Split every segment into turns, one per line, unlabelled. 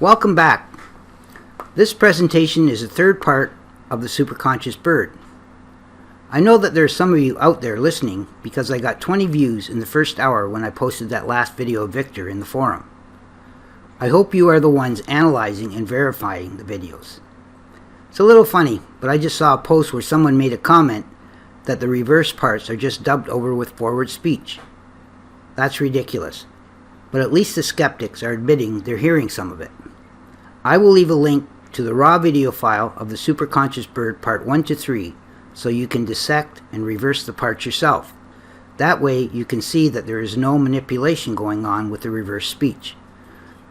Welcome back. This presentation is the third part of the Superconscious Bird. I know that there are some of you out there listening because I got 20 views in the first hour when I posted that last video of Victor in the forum. I hope you are the ones analyzing and verifying the videos. It's a little funny, but I just saw a post where someone made a comment that the reverse parts are just dubbed over with forward speech. That's ridiculous, but at least the skeptics are admitting they're hearing some of it. I will leave a link to the raw video file of the Superconscious Bird Part 1 to 3 so you can dissect and reverse the parts yourself. That way you can see that there is no manipulation going on with the reverse speech.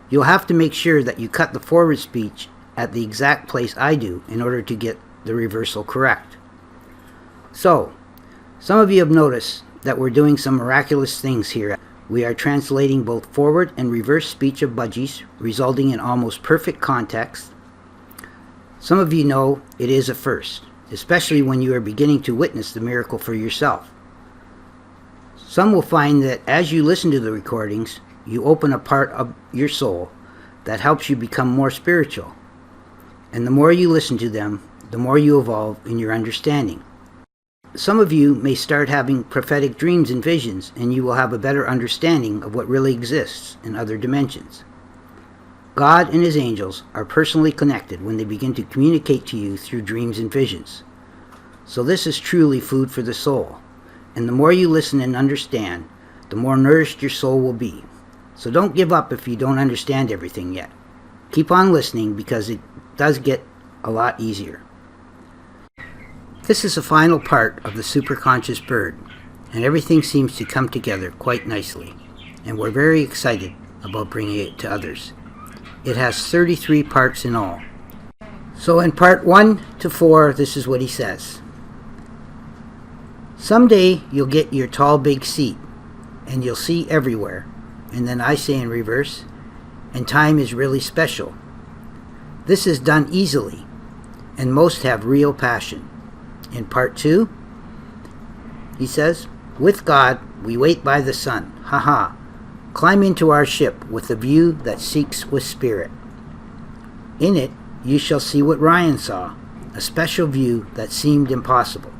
You'll have to make sure that you cut the forward speech at the exact place I do in order to get the reversal correct. So, some of you have noticed that we're doing some miraculous things here. We are translating both forward and reverse speech of budgies, resulting in almost perfect context. Some of you know it is a first, especially when you are beginning to witness the miracle for yourself. Some will find that as you listen to the recordings, you open a part of your soul that helps you become more spiritual. And the more you listen to them, the more you evolve in your understanding. Some of you may start having prophetic dreams and visions, and you will have a better understanding of what really exists in other dimensions. God and His angels are personally connected when they begin to communicate to you through dreams and visions. So this is truly food for the soul, and the more you listen and understand, the more nourished your soul will be. So don't give up if you don't understand everything yet. Keep on listening because it does get a lot easier. This is the final part of the Superconscious Bird, and everything seems to come together quite nicely, and we're very excited about bringing it to others. It has 33 parts in all. So in part 1 to 4, this is what he says. Someday you'll get your tall big seat, and you'll see everywhere. And then I say in reverse, and time is really special. This is done easily, and most have real passion. In part 2, he says, with God, we wait by the sun. Haha. Climb into our ship with a view that seeks with spirit. In it, you shall see what Ryan saw, a special view that seemed impossible.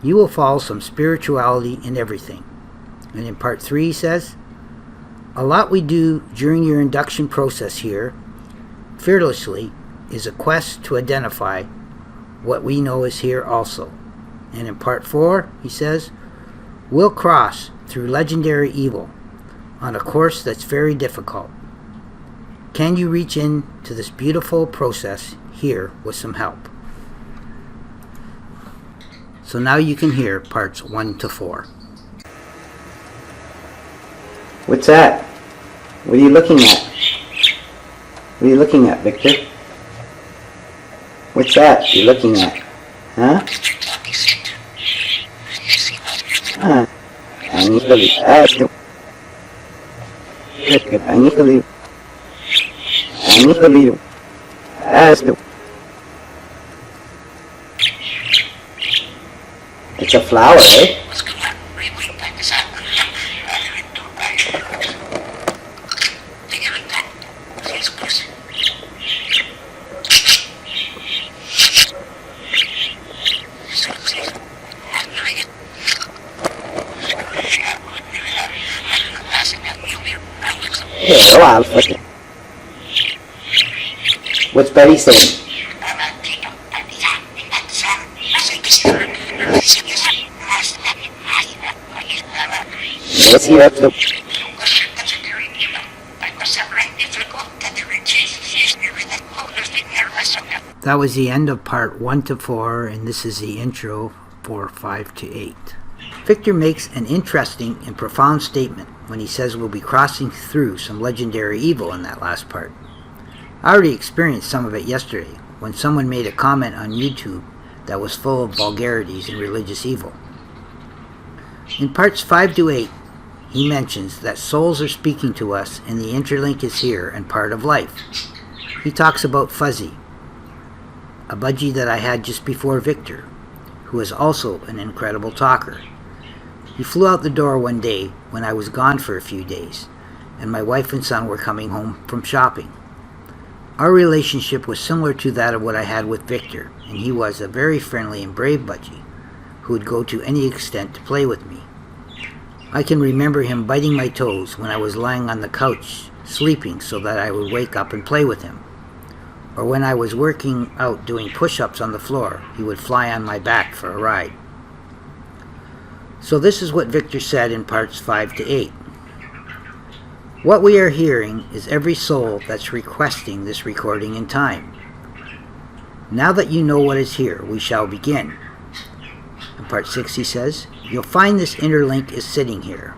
You will follow some spirituality in everything. And in part 3, he says, a lot we do during your induction process here, fearlessly, is a quest to identify what we know is here also. And in part 4, he says, we'll cross through legendary evil on a course that's very difficult. Can you reach in to this beautiful process here with some help? So now you can hear parts 1 to 4.
What's that? What are you looking at? What are you looking at, Victor? What's that you're looking at? Huh? I need to leave. I need to leave. I need to leave. It's a flower, eh? What's Betty saying? What's he up to?
That was the end of part 1 to 4, and this is the intro for 5 to 8. Victor makes an interesting and profound statement when he says we'll be crossing through some legendary evil in that last part. I already experienced some of it yesterday when someone made a comment on YouTube that was full of vulgarities and religious evil. In parts 5 to 8, he mentions that souls are speaking to us and the interlink is here and part of life. He talks about Fuzzy, a budgie that I had just before Victor, who is also an incredible talker. He flew out the door one day when I was gone for a few days, and my wife and son were coming home from shopping. Our relationship was similar to that of what I had with Victor, and he was a very friendly and brave budgie who would go to any extent to play with me. I can remember him biting my toes when I was lying on the couch sleeping so that I would wake up and play with him. Or when I was working out doing push-ups on the floor, he would fly on my back for a ride. So this is what Victor said in parts 5 to 8. What we are hearing is every soul that's requesting this recording in time. Now that you know what is here, we shall begin. In part 6 he says, you'll find this inner link is sitting here.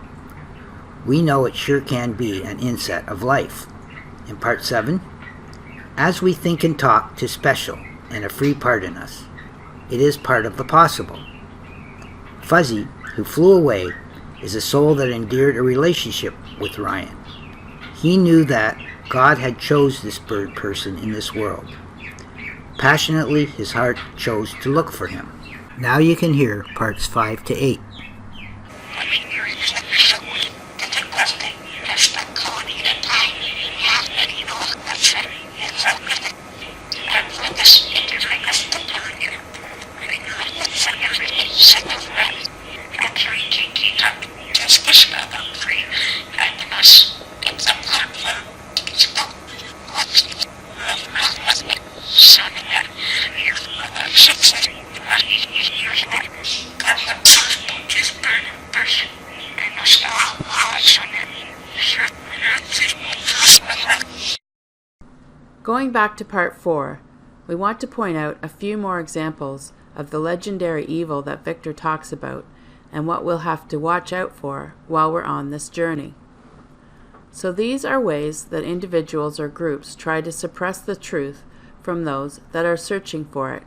We know it sure can be an inset of life. In part 7, as we think and talk to special and a free part in us, it is part of the possible. Fuzzy, who flew away, is a soul that endeared a relationship with Ryan. He knew that God had chose this bird person in this world. Passionately, his heart chose to look for him. Now you can hear parts 5 to 8.
Going back to part 4, we want to point out a few more examples of the legendary evil that Victor talks about and what we'll have to watch out for while we're on this journey. So these are ways that individuals or groups try to suppress the truth from those that are searching for it.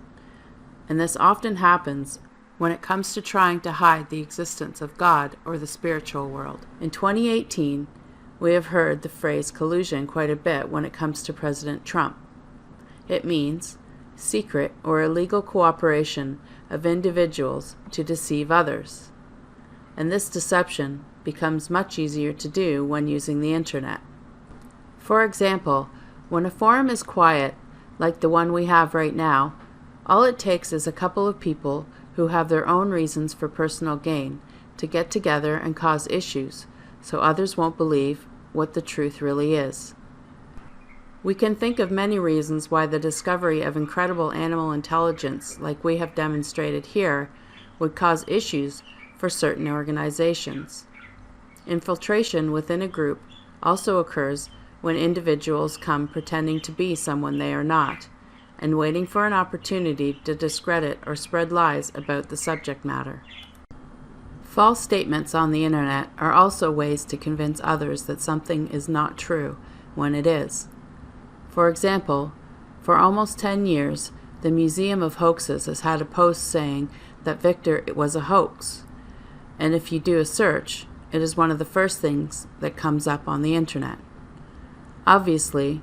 And this often happens when it comes to trying to hide the existence of God or the spiritual world. In 2018, we have heard the phrase collusion quite a bit when it comes to President Trump. It means secret or illegal cooperation of individuals to deceive others. And this deception becomes much easier to do when using the internet. For example, when a forum is quiet, like the one we have right now, all it takes is a couple of people who have their own reasons for personal gain to get together and cause issues, so others won't believe what the truth really is. We can think of many reasons why the discovery of incredible animal intelligence, like we have demonstrated here, would cause issues for certain organizations. Infiltration within a group also occurs when individuals come pretending to be someone they are not, and waiting for an opportunity to discredit or spread lies about the subject matter. False statements on the internet are also ways to convince others that something is not true when it is. For example, for almost 10 years, the Museum of Hoaxes has had a post saying that Victor was a hoax, and if you do a search, it is one of the first things that comes up on the internet. Obviously,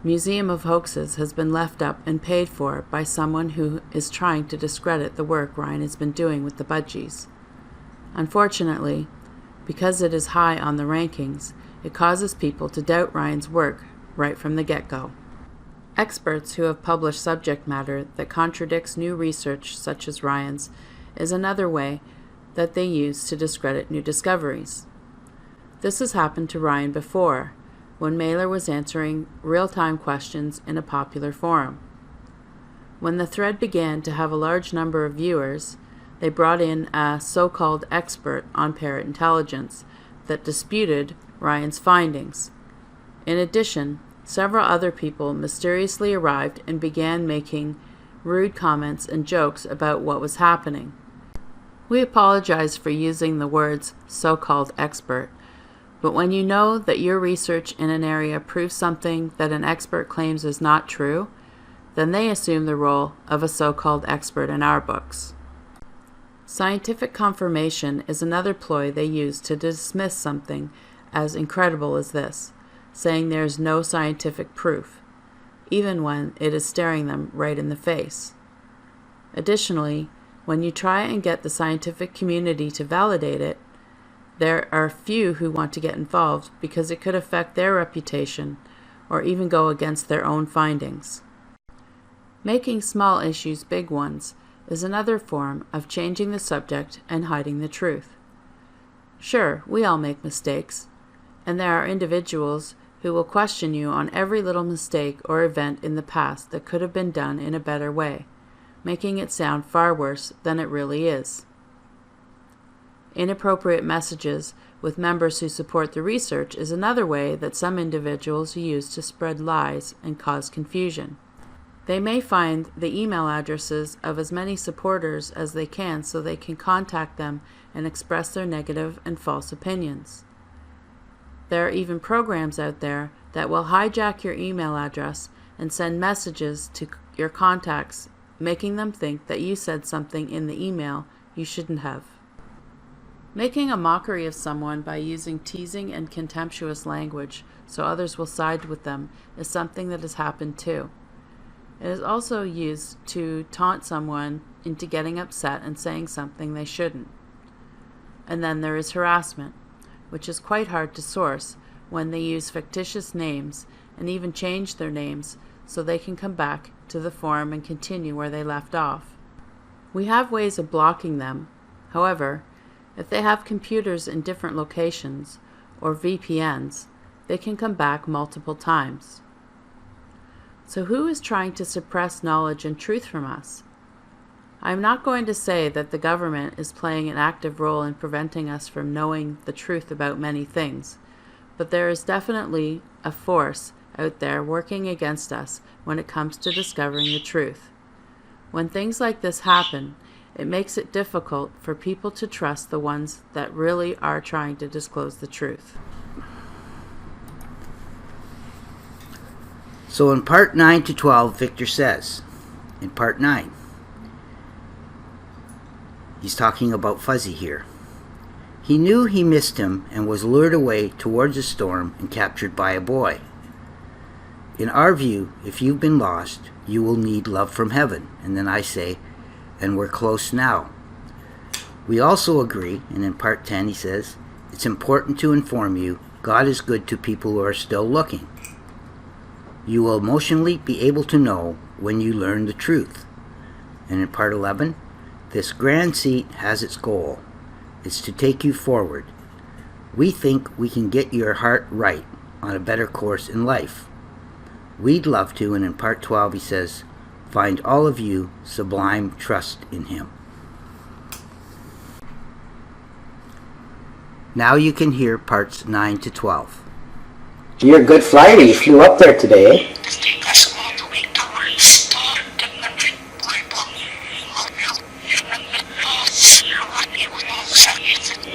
Museum of Hoaxes has been left up and paid for by someone who is trying to discredit the work Ryan has been doing with the budgies. Unfortunately, because it is high on the rankings, it causes people to doubt Ryan's work right from the get-go. Experts who have published subject matter that contradicts new research such as Ryan's is another way that they use to discredit new discoveries. This has happened to Ryan before, when Mailer was answering real-time questions in a popular forum. When the thread began to have a large number of viewers, they brought in a so-called expert on parrot intelligence that disputed Ryan's findings. In addition, several other people mysteriously arrived and began making rude comments and jokes about what was happening. We apologize for using the words so-called expert, but when you know that your research in an area proves something that an expert claims is not true, then they assume the role of a so-called expert in our books. Scientific confirmation is another ploy they use to dismiss something as incredible as this, saying there is no scientific proof, even when it is staring them right in the face. Additionally, when you try and get the scientific community to validate it, there are few who want to get involved because it could affect their reputation or even go against their own findings. Making small issues big ones is another form of changing the subject and hiding the truth. Sure, we all make mistakes, and there are individuals who will question you on every little mistake or event in the past that could have been done in a better way, making it sound far worse than it really is. Inappropriate messages with members who support the research is another way that some individuals use to spread lies and cause confusion. They may find the email addresses of as many supporters as they can so they can contact them and express their negative and false opinions. There are even programs out there that will hijack your email address and send messages to your contacts, making them think that you said something in the email you shouldn't have. Making a mockery of someone by using teasing and contemptuous language so others will side with them is something that has happened too. It is also used to taunt someone into getting upset and saying something they shouldn't. And then there is harassment, which is quite hard to source when they use fictitious names and even change their names so they can come back to the forum and continue where they left off. We have ways of blocking them. However, if they have computers in different locations, or VPNs, they can come back multiple times. So who is trying to suppress knowledge and truth from us? I am not going to say that the government is playing an active role in preventing us from knowing the truth about many things, but there is definitely a force out there working against us when it comes to discovering the truth. When things like this happen, it makes it difficult for people to trust the ones that really are trying to disclose the truth.
So in part 9 to 12, Victor says, in part 9, he's talking about Fuzzy here. He knew he missed him and was lured away towards a storm and captured by a boy. In our view, if you've been lost, you will need love from heaven. And then I say, and we're close now. We also agree, and in part 10 he says, it's important to inform you God is good to people who are still looking. You will emotionally be able to know when you learn the truth. And in part 11, this grand seat has its goal. It's to take you forward. We think we can get your heart right on a better course in life. We'd love to, and in part 12 he says, find all of you sublime trust in him. Now you can hear parts 9 to 12.
You're a good flyer. You flew up there today.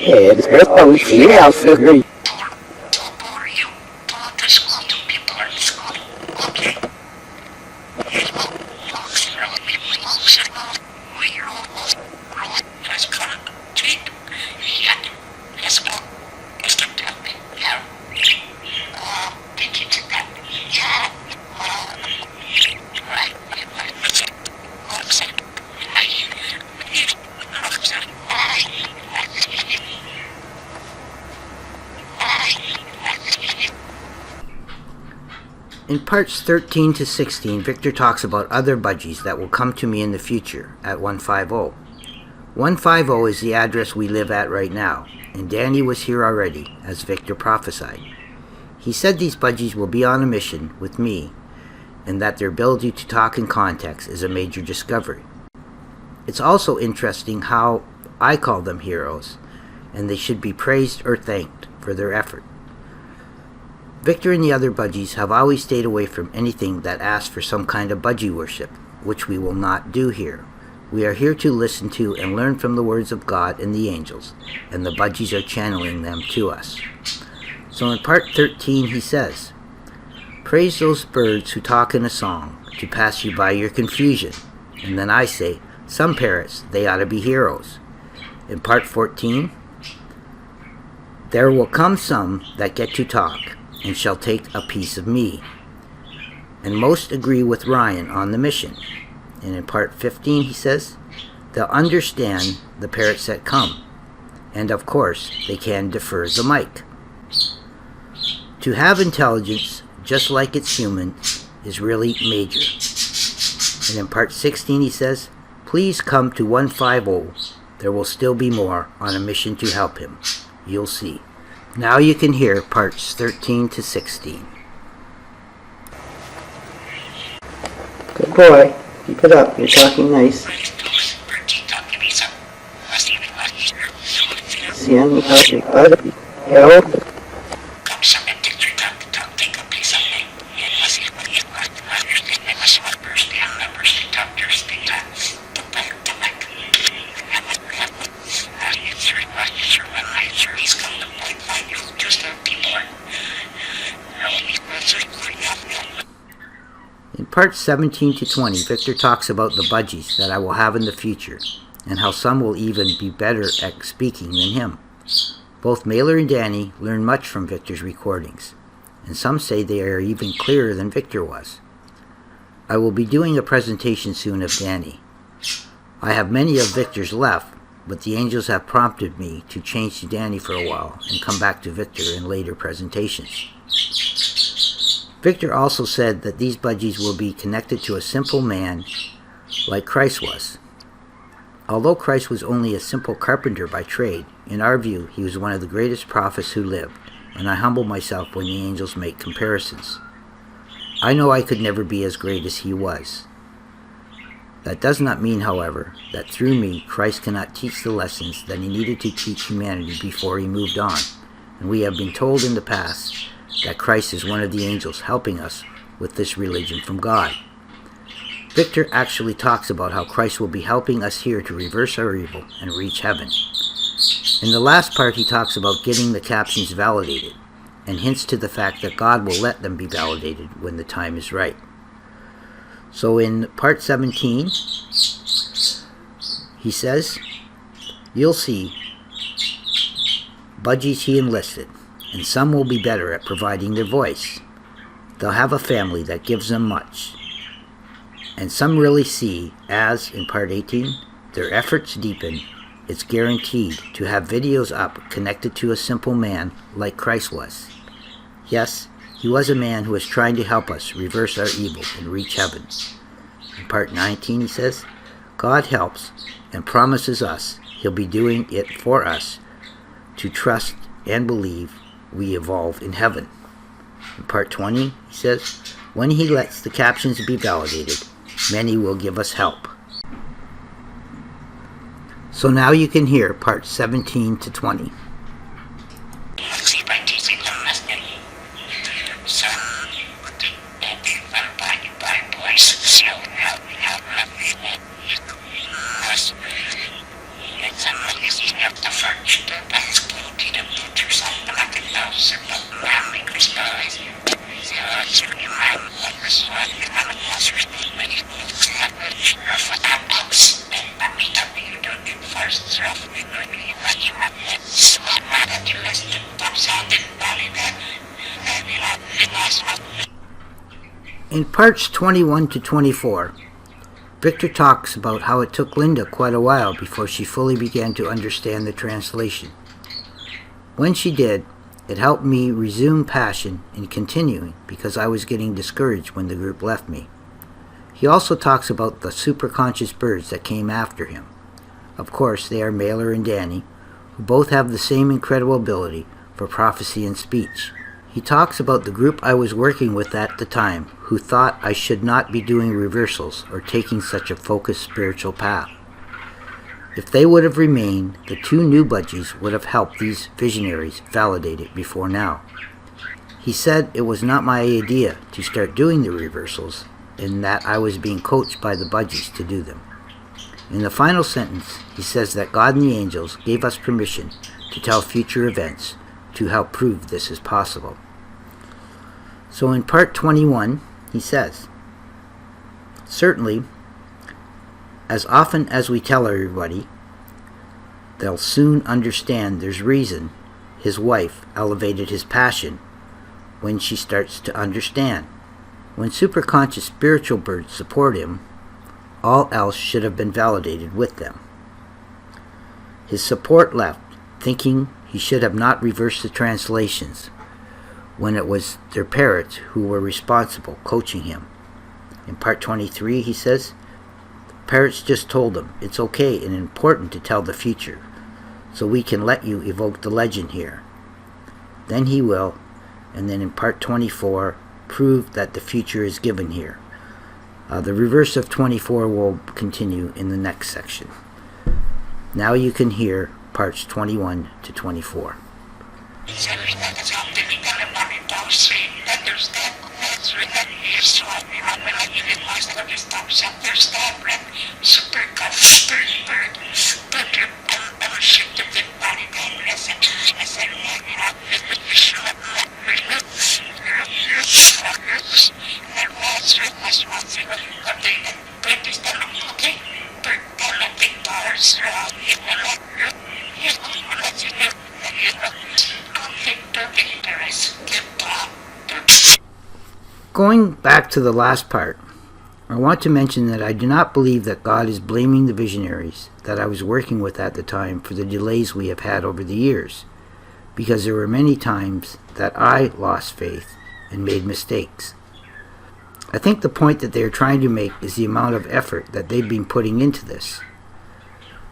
Yeah,
In parts 13 to 16, Victor talks about other budgies that will come to me in the future at 150. 150 is the address we live at right now, and Danny was here already, as Victor prophesied. He said these budgies will be on a mission with me, and that their ability to talk in context is a major discovery. It's also interesting how I call them heroes, and they should be praised or thanked for their effort. Victor and the other budgies have always stayed away from anything that asks for some kind of budgie worship, which we will not do here. We are here to listen to and learn from the words of God and the angels, and the budgies are channeling them to us. So in part 13 he says, praise those birds who talk in a song to pass you by your confusion. And then I say, some parrots, they ought to be heroes. In part 14, there will come some that get to talk, and shall take a piece of me. And most agree with Ryan on the mission. And in part 15 he says, they'll understand the parrots that come. And of course, they can defer the mic. To have intelligence, just like it's human, is really major. And in part 16 he says, please come to 150. There will still be more on a mission to help him. You'll see. Now you can hear parts 13 to 16.
Good boy. Keep it up. You're talking nice.
In parts 17 to 20, Victor talks about the budgies that I will have in the future, and how some will even be better at speaking than him. Both Mailer and Danny learn much from Victor's recordings, and some say they are even clearer than Victor was. I will be doing a presentation soon of Danny. I have many of Victor's left, but the angels have prompted me to change to Danny for a while and come back to Victor in later presentations. Victor also said that these budgies will be connected to a simple man like Christ was. Although Christ was only a simple carpenter by trade, in our view he was one of the greatest prophets who lived, and I humble myself when the angels make comparisons. I know I could never be as great as he was. That does not mean, however, that through me Christ cannot teach the lessons that he needed to teach humanity before he moved on, and we have been told in the past that Christ is one of the angels helping us with this religion from God. Victor actually talks about how Christ will be helping us here to reverse our evil and reach heaven. In the last part he talks about getting the captions validated, and hints to the fact that God will let them be validated when the time is right. So in part 17, he says, you'll see budgies he enlisted, and some will be better at providing their voice. They'll have a family that gives them much. And some really see, as in part 18, their efforts deepen. It's guaranteed to have videos up connected to a simple man like Christ was. Yes, he was a man who was trying to help us reverse our evil and reach heaven. In part 19 he says, God helps and promises us he'll be doing it for us to trust and believe we evolve in heaven. In part 20 he says, when he lets the captions be validated, many will give us help. So now you can hear parts 17 to 20. In parts 21 to 24, Victor talks about how it took Linda quite a while before she fully began to understand the translation. When she did, it helped me resume passion in continuing because I was getting discouraged when the group left me. He also talks about the Superconscious Birds that came after him. Of course, they are Mailer and Danny, who both have the same incredible ability for prophecy and speech. He talks about the group I was working with at the time, who thought I should not be doing reversals or taking such a focused spiritual path. If they would have remained, the two new budgies would have helped these visionaries validate it before now. He said it was not my idea to start doing the reversals, and that I was being coached by the budgies to do them. In the final sentence, he says that God and the angels gave us permission to tell future events to help prove this is possible. So in part 21, he says, certainly, as often as we tell everybody, they'll soon understand there's reason his wife elevated his passion when she starts to understand. When superconscious spiritual birds support him, all else should have been validated with them. His support left, thinking he should have not reversed the translations. when it was their parents who were responsible coaching him. In part 23, he says, parents just told him it's okay and important to tell the future, so we can let you evoke the legend here. Then he will, and then in part 24, prove that the future is given here. The reverse of 24 will continue in the next section. Now you can hear parts 21 to 24.
Superconscious Bird.
Going back to the last part, I want to mention that I do not believe that God is blaming the visionaries that I was working with at the time for the delays we have had over the years, because there were many times that I lost faith and made mistakes. I think the point that they are trying to make is the amount of effort that they've been putting into this.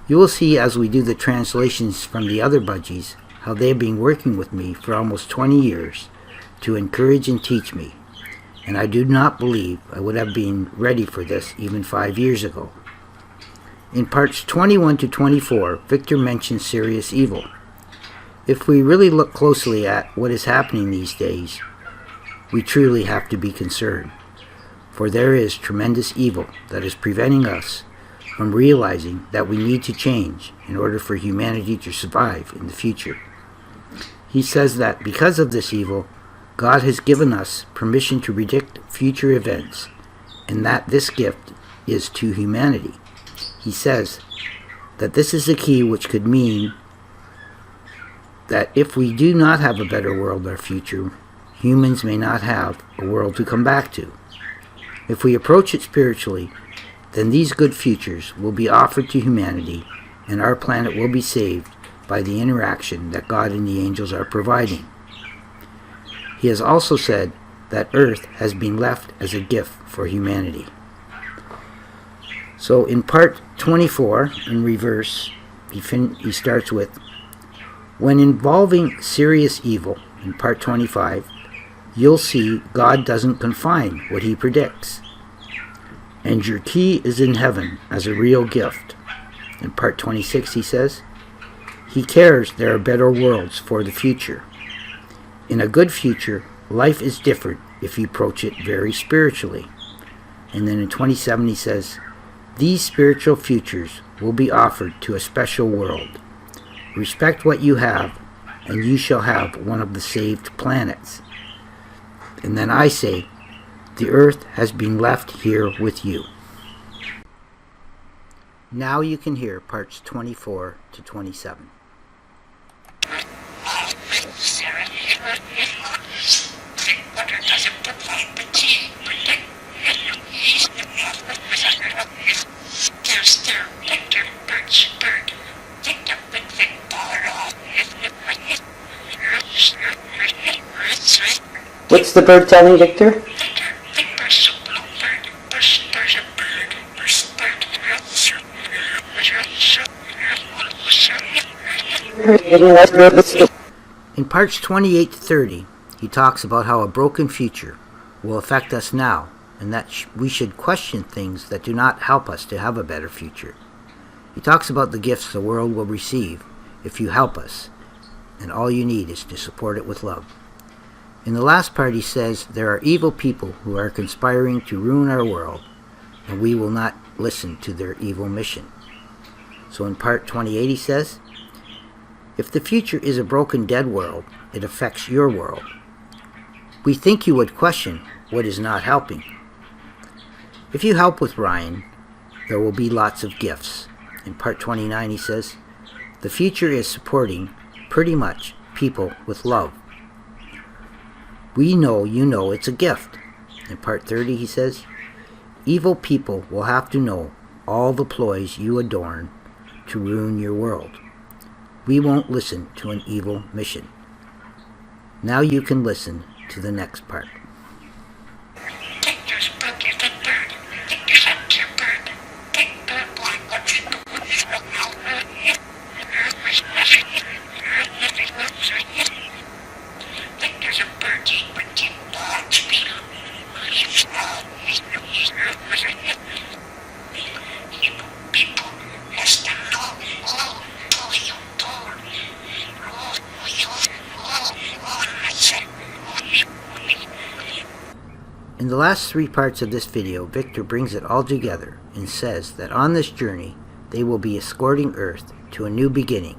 You will see as we do the translations from the other budgies how they have been working with me for almost 20 years to encourage and teach me, and I do not believe I would have been ready for this even 5 years ago. In parts 21 to 24, Victor mentions serious evil. If we really look closely at what is happening these days, we truly have to be concerned, for there is tremendous evil that is preventing us from realizing that we need to change in order for humanity to survive in the future. He says that because of this evil, God has given us permission to predict future events, and that this gift is to humanity. He says that this is the key, which could mean that if we do not have a better world or future, humans may not have a world to come back to. If we approach it spiritually, then these good futures will be offered to humanity, and our planet will be saved by the interaction that God and the angels are providing. He has also said that Earth has been left as a gift for humanity. So in part 24, in reverse, he starts with, when involving serious evil, in part 25, you'll see God doesn't confine what he predicts. And your key is in heaven as a real gift. In part 26, he says, he cares there are better worlds for the future. In a good future, life is different if you approach it very spiritually. And then in 27 he says, these spiritual futures will be offered to a special world. Respect what you have, and you shall have one of the saved planets. And then I say, the earth has been left here with you. Now you can hear parts 24 to 27.
What's the bird telling Victor?
In parts 28 to 30, he talks about how a broken future will affect us now, and that we should question things that do not help us to have a better future. He talks about the gifts the world will receive if you help us, and all you need is to support it with love. In the last part he says there are evil people who are conspiring to ruin our world, and we will not listen to their evil mission. So in part 28 he says, if the future is a broken dead world, it affects your world. We think you would question what is not helping. If you help with Ryan, there will be lots of gifts. In part 29 he says, the future is supporting, pretty much, people with love. We know you know it's a gift. In part 30 he says, evil people will have to know all the ploys you adorn to ruin your world. We won't listen to an evil mission. Now you can listen to the next part. In the last 3 parts of this video, Victor brings it all together and says that on this journey, they will be escorting Earth to a new beginning,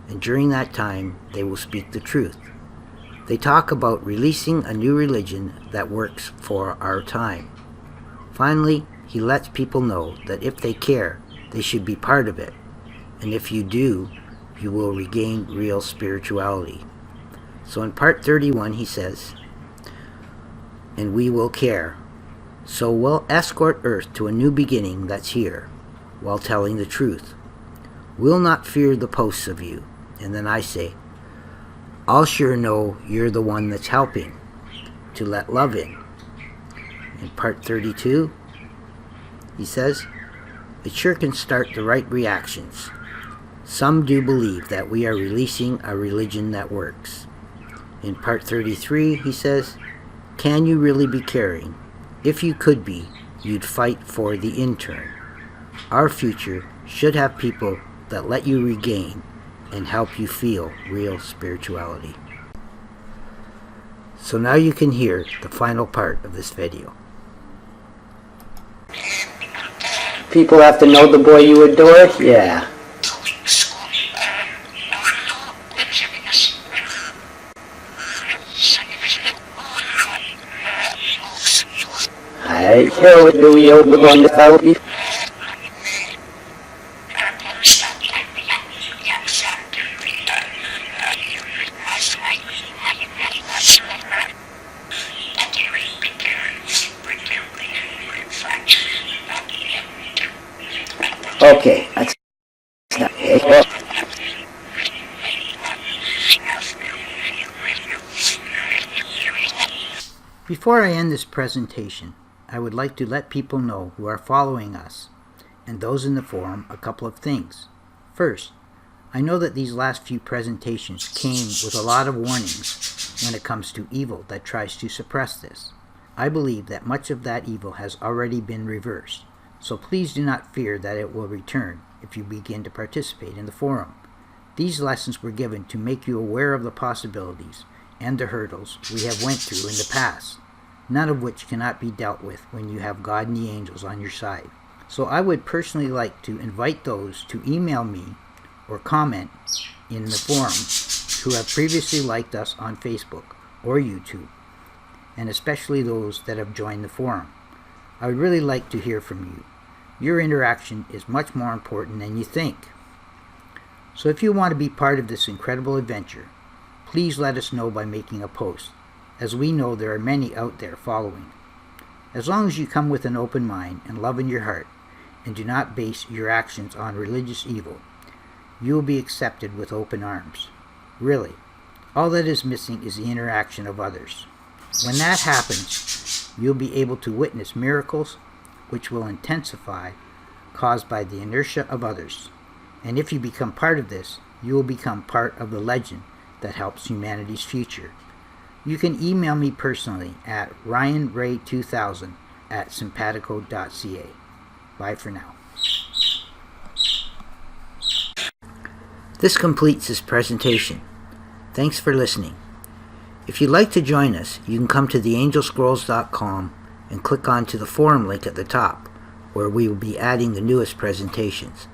and during that time, they will speak the truth. They talk about releasing a new religion that works for our time. Finally, he lets people know that if they care, they should be part of it, and if you do, you will regain real spirituality. So in part 31, he says, and we will care. So we'll escort Earth to a new beginning that's here, while telling the truth. We'll not fear the posts of you. And then I say, I'll sure know you're the one that's helping to let love in. In part 32, he says, it sure can start the right reactions. Some do believe that we are releasing a religion that works. In part 33, he says, can you really be caring? If you could be, you'd fight for the intern. Our future should have people that let you regain and help you feel real spirituality. So now you can hear the final part of this video.
People have to know the boy you adore? Yeah. I hear what do you going to tell me? Okay, that's not
Before I end this presentation, I would like to let people know who are following us, and those in the forum, a couple of things. First, I know that these last few presentations came with a lot of warnings when it comes to evil that tries to suppress this. I believe that much of that evil has already been reversed, so please do not fear that it will return if you begin to participate in the forum. These lessons were given to make you aware of the possibilities and the hurdles we have went through in the past, none of which cannot be dealt with when you have God and the angels on your side. So I would personally like to invite those to email me or comment in the forum who have previously liked us on Facebook or YouTube, and especially those that have joined the forum. I would really like to hear from you. Your interaction is much more important than you think. So if you want to be part of this incredible adventure, please let us know by making a post, as we know there are many out there following. As long as you come with an open mind and love in your heart, and do not base your actions on religious evil, you will be accepted with open arms. Really, all that is missing is the interaction of others. When that happens, you'll be able to witness miracles which will intensify, caused by the inertia of others. And if you become part of this, you will become part of the legend that helps humanity's future. You can email me personally at ryanray2000@simpatico.ca. Bye for now. This completes this presentation. Thanks for listening. If you'd like to join us, you can come to theangelscrolls.com and click on to the forum link at the top, where we will be adding the newest presentations.